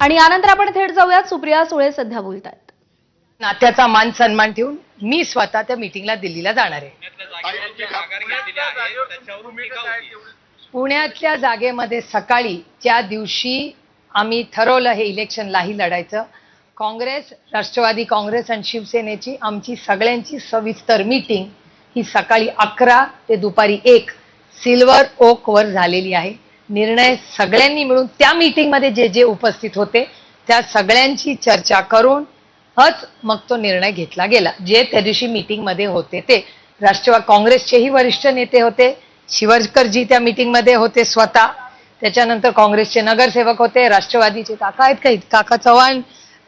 आणि यानंतर आपण थेट जाऊयात, सुप्रिया सुळे सध्या बोलतायत. नात्याचा मान सन्मान ठेवून मी स्वतः त्या मीटिंगला दिल्लीला जाणार आहे. पुण्यातल्या जागेमध्ये सकाळी ज्या दिवशी आम्ही ठरवलं हे इलेक्शनलाही लढायचं, काँग्रेस, राष्ट्रवादी काँग्रेस आणि शिवसेनेची आमची सगळ्यांची सविस्तर मीटिंग ही सकाळी 11 ते दुपारी 1 सिल्वर ओक वर झालेली आहे. निर्णय सगळ्यांनी मिळून त्या मीटिंगमध्ये जे जे उपस्थित होते त्या सगळ्यांची चर्चा करून मग तो निर्णय घेतला गेला. जे त्या दिवशी मीटिंगमध्ये होते ते राष्ट्रवादी काँग्रेसचेही वरिष्ठ नेते होते, शिवरकरजी त्या मीटिंगमध्ये होते स्वतः, त्याच्यानंतर काँग्रेसचे नगरसेवक होते, राष्ट्रवादीचे काका आहेत काही, काका चव्हाण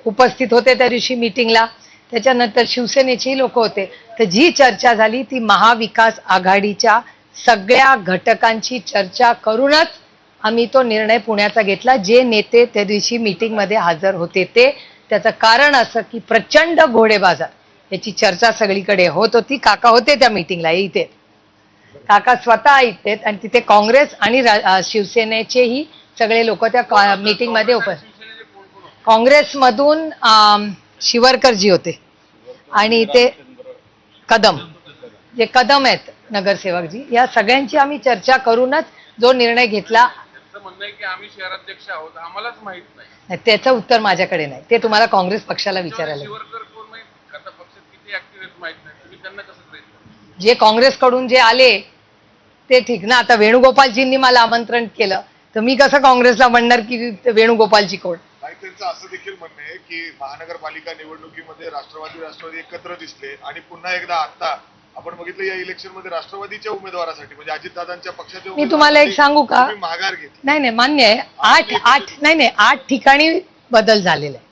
उपस्थित होते त्या दिवशी मीटिंगला, त्याच्यानंतर शिवसेनेची लोक होते. तर जी चर्चा झाली ती महाविकास आघाडीच्या सगळ्या घटकांची चर्चा करूनच आम्ही तो निर्णय पुण्याचा घेतला. जे नेते त्या दिवशी मीटिंगमध्ये हजर होते ते, त्याचं कारण असं की प्रचंड घोडेबाजार याची चर्चा सगळीकडे होत होती. काका होते त्या मीटिंगला, इथे काका स्वतः इथे, आणि तिथे काँग्रेस आणि शिवसेनेचेही सगळे लोक त्या मीटिंगमध्ये उपस्थित. काँग्रेसमधून शिवरकरजी होते आणि ते कदम, जे कदम आहेत नगरसेवकजी, या सगळ्यांची आम्ही चर्चा करूनच जो निर्णय घेतला. आम्ही शहराध्यक्ष आहोत, आम्हालाच माहित नाही. त्याचं उत्तर माझ्याकडे नाही, ते तुम्हाला काँग्रेस पक्षाला विचारायला. जे काँग्रेसकडून जे आले ते ठीक ना. आता वेणुगोपालजींनी मला आमंत्रण केलं तर मी कसं काँग्रेसला म्हणणार की वेणुगोपालजी कोण. त्यांचं असं देखील म्हणणं आहे की महानगरपालिका निवडणुकीमध्ये राष्ट्रवादी एकत्र दिसले आणि पुन्हा एकदा आता आपण बघितलं या इलेक्शन मध्ये राष्ट्रवादीच्या उमेदवारासाठी म्हणजे अजितदादांच्या पक्षाच्या मी तुम्हाला एक सांगू का, माघार घेतली. नाही मान्य आहे. 8 ठिकाणी बदल झालेला आहे.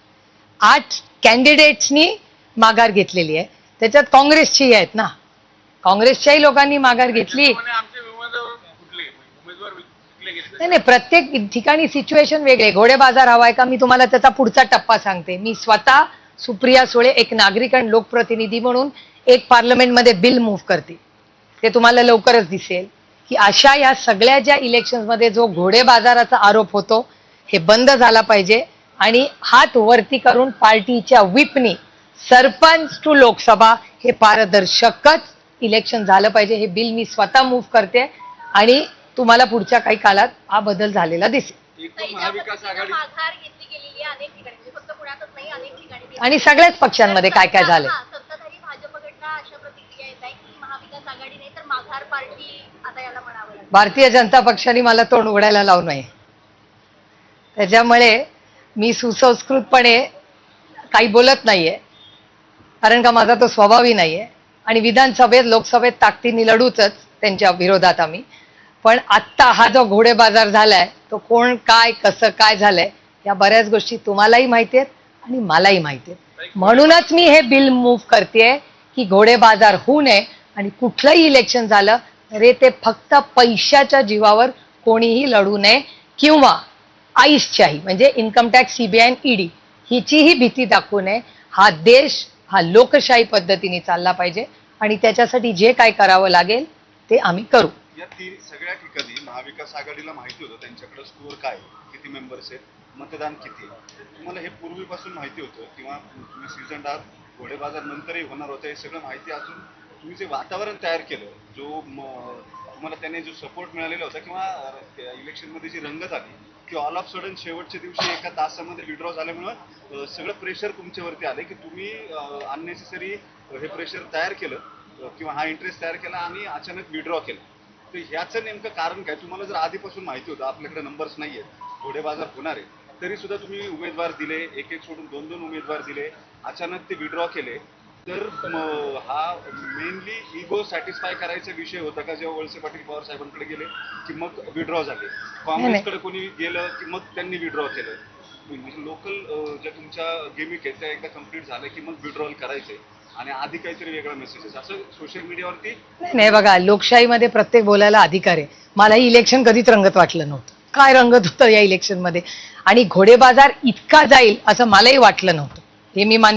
8 कॅन्डिडेट्सनी माघार घेतलेली आहे, त्याच्यात काँग्रेसची आहेत ना, काँग्रेसच्याही लोकांनी माघार घेतली. नाही, प्रत्येक ठिकाणी सिच्युएशन वेगळे. घोडेबाजार हवाय का, मी तुम्हाला त्याचा पुढचा टप्पा सांगते. मी स्वतः सुप्रिया सुळे एक नागरिक आणि लोकप्रतिनिधी म्हणून एक पार्लमेंटमध्ये बिल मूव्ह करते, ते तुम्हाला लवकरच दिसेल की अशा या सगळ्या ज्या इलेक्शन्समध्ये जो घोडेबाजाराचा आरोप होतो हे बंद झाला पाहिजे. आणि हात वरती करून पार्टीच्या व्हिपनी सरपंच टू लोकसभा हे पारदर्शकच इलेक्शन झालं पाहिजे. हे बिल मी स्वतः मूव्ह करते आणि तुम्हाला पुढच्या काही काळात हा बदल झालेला दिसेल. आणि सगळ्याच पक्षांमध्ये काय काय झालं. भारतीय जनता पक्षाने मला तोंड उघडायला लावू नये, त्याच्यामुळे मी सुसंस्कृतपणे काही बोलत नाहीये, कारण का माझा तो स्वभावही नाहीये. आणि विधानसभेत लोकसभेत ताकदीने लढूच त्यांच्या विरोधात आम्ही. पण आत्ता हा जो घोडेबाजार झालाय तो कोण काय कसं काय झालंय या बऱ्याच गोष्टी तुम्हालाही माहिती आहेत आणि मलाही माहिती आहेत. म्हणूनच मी हे बिल मूव्ह करतेय की घोडेबाजार होऊ नये आणि कुठलंही इलेक्शन झालं तरी ते फक्त पैशाच्या जीवावर कोणीही लढू नये, किंवा आईसच्याही म्हणजे इन्कम टॅक्स, सीबीआय आणि ईडी हिचीही भीती दाखवू नये. हा देश हा लोकशाही पद्धतीने चालला पाहिजे आणि त्याच्यासाठी जे काय करावं लागेल ते आम्ही करू. या सगळ्या ठिकाणी महाविकास आघाडीला माहिती होतं त्यांच्याकडे स्कोअर काय, किती मेंबर्स आहेत, मतदान किती. तुम्हाला हे पूर्वीपासून माहिती होतं किंवा तुम्ही सीझन आहात, घोडेबाजार नंतरही होणार होतं, हे सगळं माहिती असून तुम्ही जे वातावरण तयार केलं, जो तुम्हाला त्याने जो सपोर्ट मिळालेला होता किंवा इलेक्शनमध्ये जी रंगत आली की ऑल ऑफ सडन शेवटच्या दिवशी एका तासामध्ये विड्रॉ झाल्यामुळं सगळं प्रेशर तुमच्यावरती आले की तुम्ही अननेसेसरी हे प्रेशर तयार केलं किंवा हा इंटरेस्ट तयार केला आणि अचानक विड्रॉ केलं. तर ह्याचं नेमकं कारण काय. तुम्हाला जर आधीपासून माहिती होतं आपल्याकडे नंबर्स नाही आहेत, घोडेबाजार होणार आहे, तरी सुद्धा तुम्ही उमेदवार दिले, एक सोडून 2 उमेदवार दिले, अचानक ते विड्रॉ केले, तर हा मेनली इगो सॅटिस्फाय करायचा विषय होता का जेव्हा वळसे पाटील पवार साहेबांकडे गेले की मग विड्रॉ झाले, काँग्रेसकडे कोणी गेलं की मग त्यांनी विड्रॉ केलं. लोकल ज्या तुमच्या गेमिक आहेत त्या एकदा कम्प्लीट झाल्या की मग विड्रॉल करायचे आणि आधी काहीतरी वेगळा मेसेज असं सोशल मीडियावरती. नाही बघा, लोकशाहीमध्ये प्रत्येक बोलायला अधिकार आहे. मलाही इलेक्शन कधीच रंगत वाटलं नव्हतं. काय रंगत होतं या इलेक्शनमध्ये, आणि घोडेबाजार इतका जाईल असं मलाही वाटलं नव्हतं, हे मी मान्य